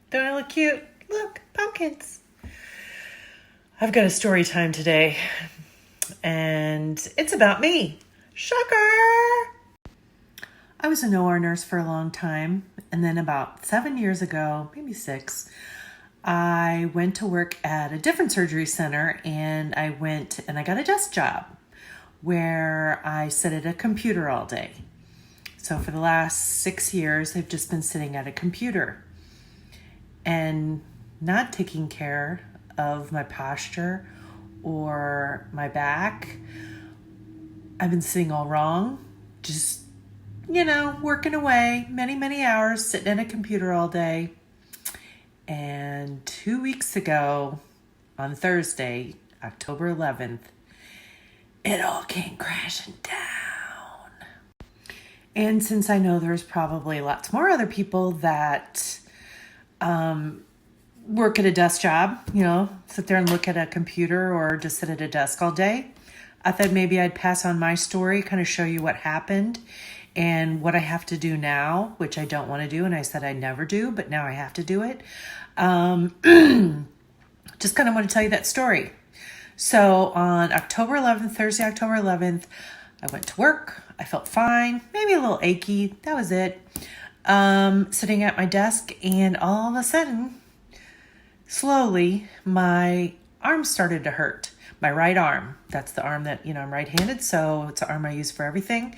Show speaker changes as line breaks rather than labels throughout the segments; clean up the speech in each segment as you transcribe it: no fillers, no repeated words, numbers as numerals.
Don't I look cute? Look, pumpkins. I've got a story time today, and it's about me. Shocker! I was an OR nurse for a long time, and then about 7 years ago, maybe 6, I went to work at a different surgery center, and I got a desk job where I sit at a computer all day. So for the last 6 years, I've just been sitting at a computer and not taking care of my posture or my back. I've been sitting all wrong, just, working away many hours, sitting at a computer all day. And 2 weeks ago, on Thursday, October 11th, it all came crashing down. And since I know there's probably lots more other people that work at a desk job, sit there and look at a computer or just sit at a desk all day, I thought maybe I'd pass on my story, kind of show you what happened and what I have to do now, which I don't want to do. And I said I never do, but now I have to do it. Just kind of want to tell you that story. So on Thursday, October 11th, I went to work. I felt fine, maybe a little achy. That was it. Sitting at my desk, and all of a sudden, slowly, my arm started to hurt. My right arm. That's the arm that, I'm right-handed, so it's the arm I use for everything.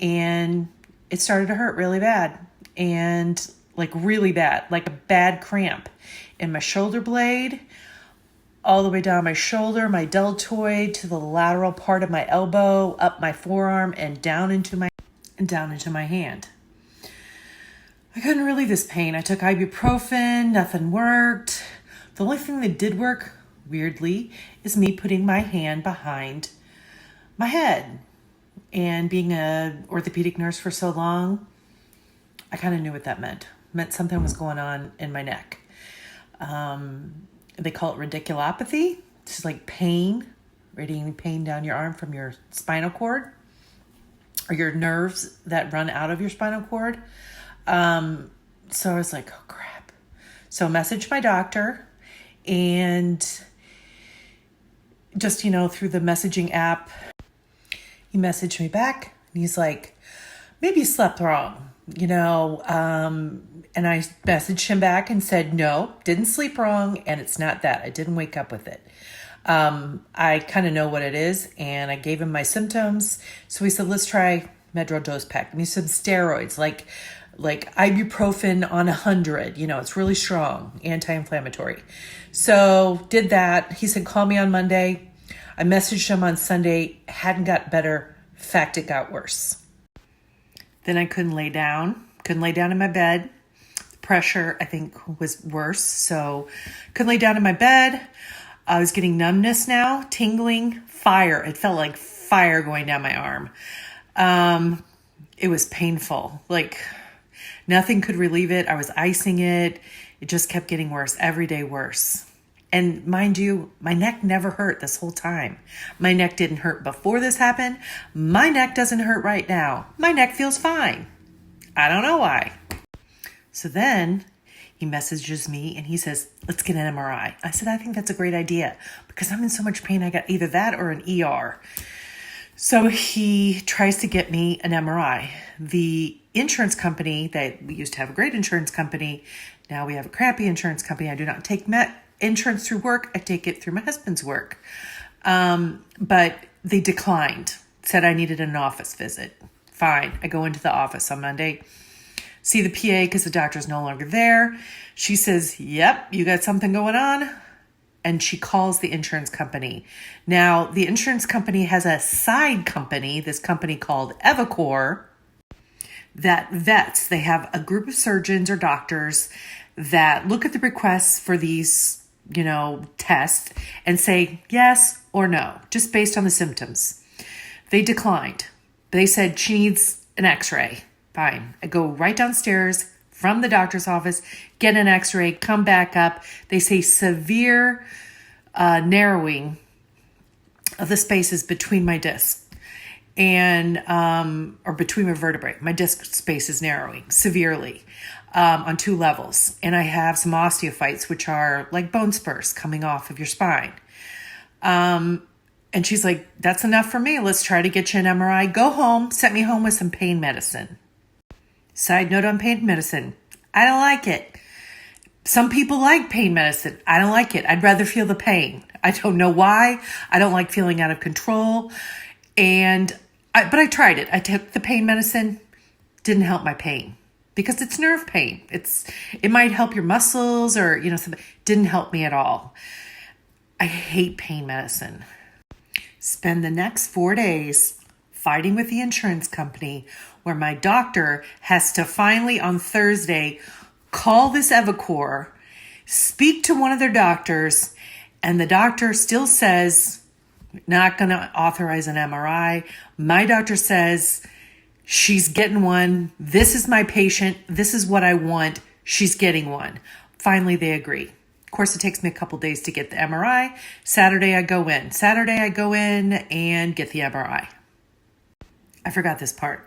And it started to hurt really bad. And really bad, like a bad cramp in my shoulder blade, all the way down my shoulder, my deltoid, to the lateral part of my elbow, up my forearm, and down into my hand. I couldn't relieve this pain. I took ibuprofen, nothing worked. The only thing that did work, weirdly, is me putting my hand behind my head. And being an orthopedic nurse for so long, I kind of knew what that meant. It meant something was going on in my neck. They call it radiculopathy. It's just like pain, radiating pain down your arm from your spinal cord or your nerves that run out of your spinal cord. So I was like, oh crap. So I messaged my doctor, and just, through the messaging app, he messaged me back, and he's like, maybe you slept wrong, and I messaged him back and said, no, didn't sleep wrong. And it's not that. I didn't wake up with it. I kind of know what it is, and I gave him my symptoms. So he said, let's try Medrol-Dose-Pak. And he said steroids, like ibuprofen on 100, it's really strong, anti-inflammatory. So did that. He said, call me on Monday. I messaged him on Sunday, hadn't got better. In fact, it got worse. Then I couldn't lay down in my bed. The pressure, I think, was worse. So couldn't lay down in my bed. I was getting numbness now, tingling, fire. It felt like fire going down my arm. It was painful. Nothing could relieve it. I was icing it. It just kept getting worse, every day worse. And mind you, my neck never hurt this whole time. My neck didn't hurt before this happened. My neck doesn't hurt right now. My neck feels fine. I don't know why. So then he messages me and he says, let's get an MRI. I said, I think that's a great idea because I'm in so much pain. I got either that or an ER. So he tries to get me an MRI. The insurance company that we used to have a great insurance company. Now we have a crappy insurance company. I do not take insurance through work. I take it through my husband's work. But they declined, said I needed an office visit. Fine. I go into the office on Monday, see the PA because the doctor's no longer there. She says, yep, you got something going on. And she calls the insurance company. Now, the insurance company has a side company, this company called Evacor, that vets. They have a group of surgeons or doctors that look at the requests for these, tests and say yes or no, just based on the symptoms. They declined. They said she needs an x-ray. Fine. I go right downstairs from the doctor's office, get an x-ray, come back up. They say severe narrowing of the spaces between my discs and or between my vertebrae. My disc space is narrowing severely. on 2 levels. And I have some osteophytes, which are like bone spurs coming off of your spine. And she's like, that's enough for me. Let's try to get you an MRI. Go home, sent me home with some pain medicine. Side note on pain medicine, I don't like it. Some people like pain medicine. I don't like it. I'd rather feel the pain. I don't know why. I don't like feeling out of control. But I tried it. I took the pain medicine. Didn't help my pain because it's nerve pain. It might help your muscles or, something. Didn't help me at all. I hate pain medicine. Spend the next 4 days fighting with the insurance company where my doctor has to finally on Thursday call this eviCore, speak to one of their doctors, and the doctor still says, not going to authorize an MRI. My doctor says, she's getting one. This is my patient. This is what I want. She's getting one. Finally, they agree. Of course, it takes me a couple days to get the MRI. Saturday, I go in and get the MRI. I forgot this part.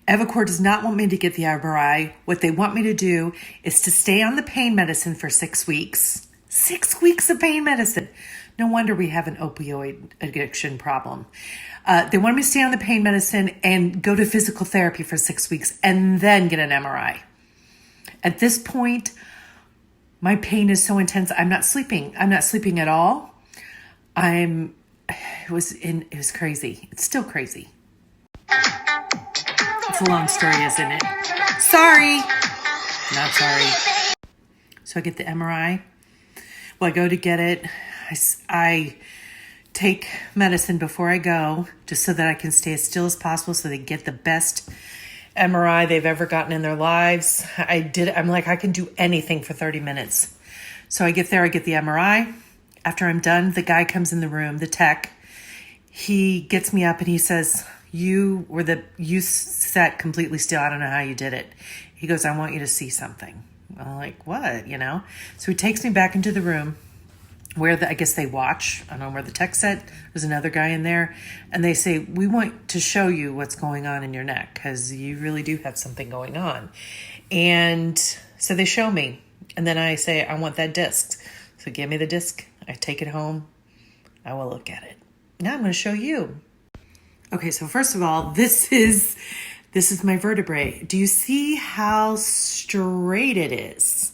eviCore does not want me to get the MRI. What they want me to do is to stay on the pain medicine for 6 weeks. 6 weeks of pain medicine. No wonder we have an opioid addiction problem. They want me to stay on the pain medicine and go to physical therapy for 6 weeks and then get an MRI. At this point, my pain is so intense. I'm not sleeping. I'm not sleeping at all. It was crazy. It's still crazy. It's a long story, isn't it? Sorry. Not sorry. So I get the MRI. Well, I go to get it. I take medicine before I go, just so that I can stay as still as possible so they get the best MRI they've ever gotten in their lives. I'm like, I can do anything for 30 minutes. So I get there, I get the MRI. After I'm done, the guy comes in the room, the tech. He gets me up and he says, you sat completely still. I don't know how you did it. He goes, I want you to see something. I'm like, what, So he takes me back into the room where I guess they watch. I don't know where the tech said. There's another guy in there. And they say, we want to show you what's going on in your neck because you really do have something going on. And so they show me. And then I say, I want that disc. So give me the disc. I take it home. I will look at it. Now I'm going to show you. Okay, so first of all, this is my vertebrae. Do you see how straight it is?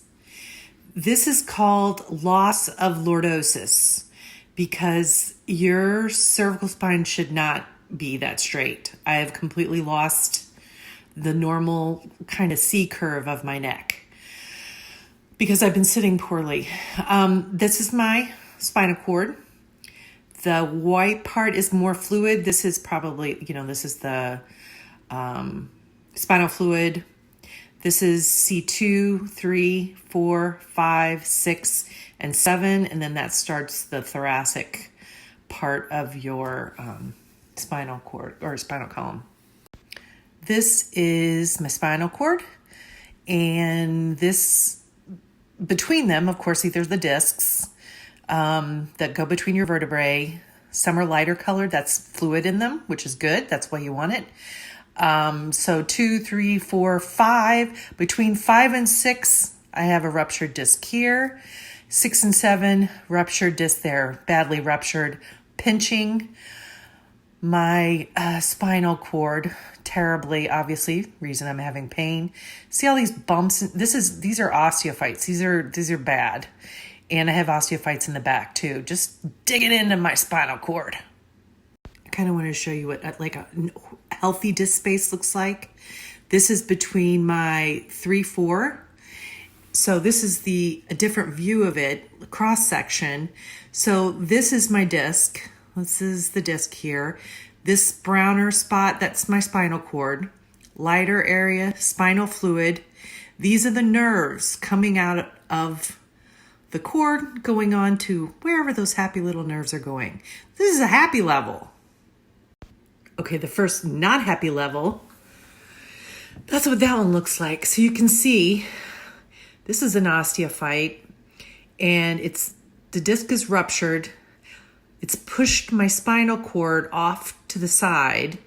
This is called loss of lordosis because your cervical spine should not be that straight. I have completely lost the normal kind of C curve of my neck because I've been sitting poorly. This is my spinal cord. The white part is more fluid. This is probably, this is the spinal fluid. This is C2, 3, 4, 5, 6, and 7. And then that starts the thoracic part of your spinal cord or spinal column. This is my spinal cord. And this, between them, of course, there's the discs that go between your vertebrae. Some are lighter colored. That's fluid in them, which is good. That's why you want it. So 2, 3, 4, 5. Between 5 and 6, I have a ruptured disc here. 6 and 7, ruptured disc there, badly ruptured, pinching my spinal cord terribly, obviously, reason I'm having pain. See all these bumps? These are osteophytes. These are bad. And I have osteophytes in the back too. Just digging into my spinal cord. I kind of want to show you what like a healthy disc space looks like. This is between my 3, 4. So this is a different view of it, cross section. So this is my disc. This is the disc here. This browner spot, that's my spinal cord. Lighter area, spinal fluid. These are the nerves coming out of the cord going on to wherever those happy little nerves are going. This is a happy level. Okay, the first not happy level, that's what that one looks like. So you can see this is an osteophyte and the disc is ruptured. It's pushed my spinal cord off to the side.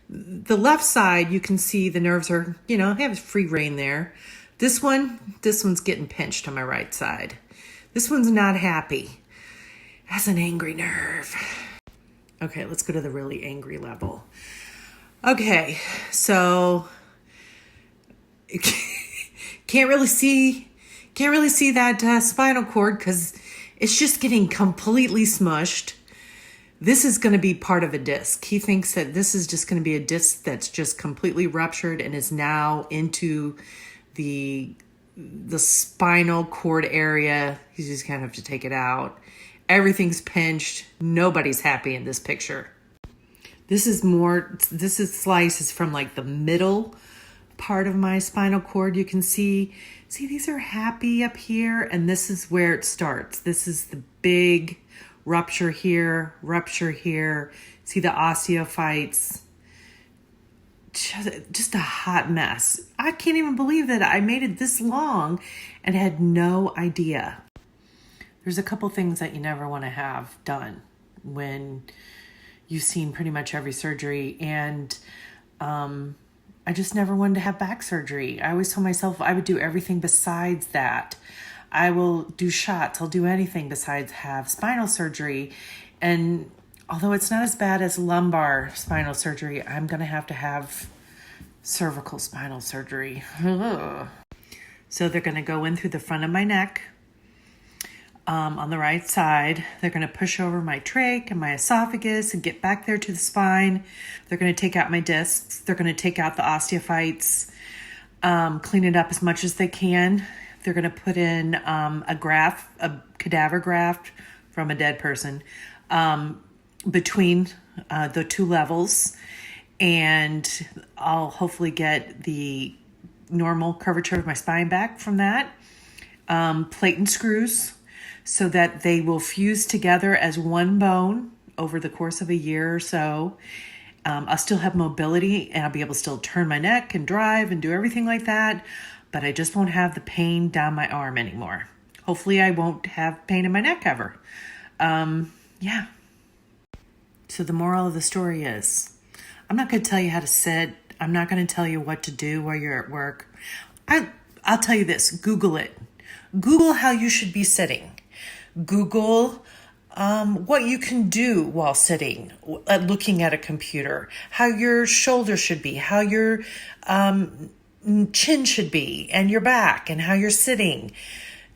The left side, you can see the nerves are, they have free rein there. This one's getting pinched on my right side. This one's not happy. Has an angry nerve. Okay, let's go to the really angry level. Okay, so can't really see that spinal cord because it's just getting completely smushed. This is going to be part of a disc. He thinks that this is just going to be a disc that's just completely ruptured and is now into the spinal cord area. He's just going to have to take it out. Everything's pinched. Nobody's happy in this picture. This is slices from like the middle part of my spinal cord. You can see these are happy up here, and this is where it starts. This is the big rupture here. See the osteophytes. Just a hot mess. I can't even believe that I made it this long and had no idea. There's a couple things that you never want to have done when you've seen pretty much every surgery, and I just never wanted to have back surgery. I always told myself I would do everything besides that. I will do shots. I'll do anything besides have spinal surgery. And although it's not as bad as lumbar spinal surgery, I'm going to have cervical spinal surgery. So they're going to go in through the front of my neck. On the right side, they're going to push over my trach and my esophagus and get back there to the spine. They're going to take out my discs. They're going to take out the osteophytes, clean it up as much as they can. They're going to put in a cadaver graft from a dead person between the two levels. And I'll hopefully get the normal curvature of my spine back from that. Plate and screws, so that they will fuse together as one bone over the course of a year or so. I'll still have mobility, and I'll be able to still turn my neck and drive and do everything like that, but I just won't have the pain down my arm anymore. Hopefully I won't have pain in my neck ever. Yeah. So the moral of the story is, I'm not going to tell you how to sit. I'm not going to tell you what to do while you're at work. I'll tell you this, Google it. Google how you should be sitting. Google what you can do while sitting, looking at a computer, how your shoulders should be, how your chin should be, and your back, and how you're sitting.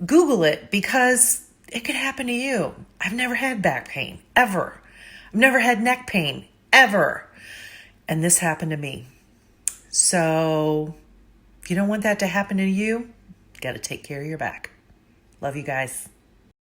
Google it, because it could happen to you. I've never had back pain, ever. I've never had neck pain, ever. And this happened to me. So if you don't want that to happen to you, got to take care of your back. Love you guys.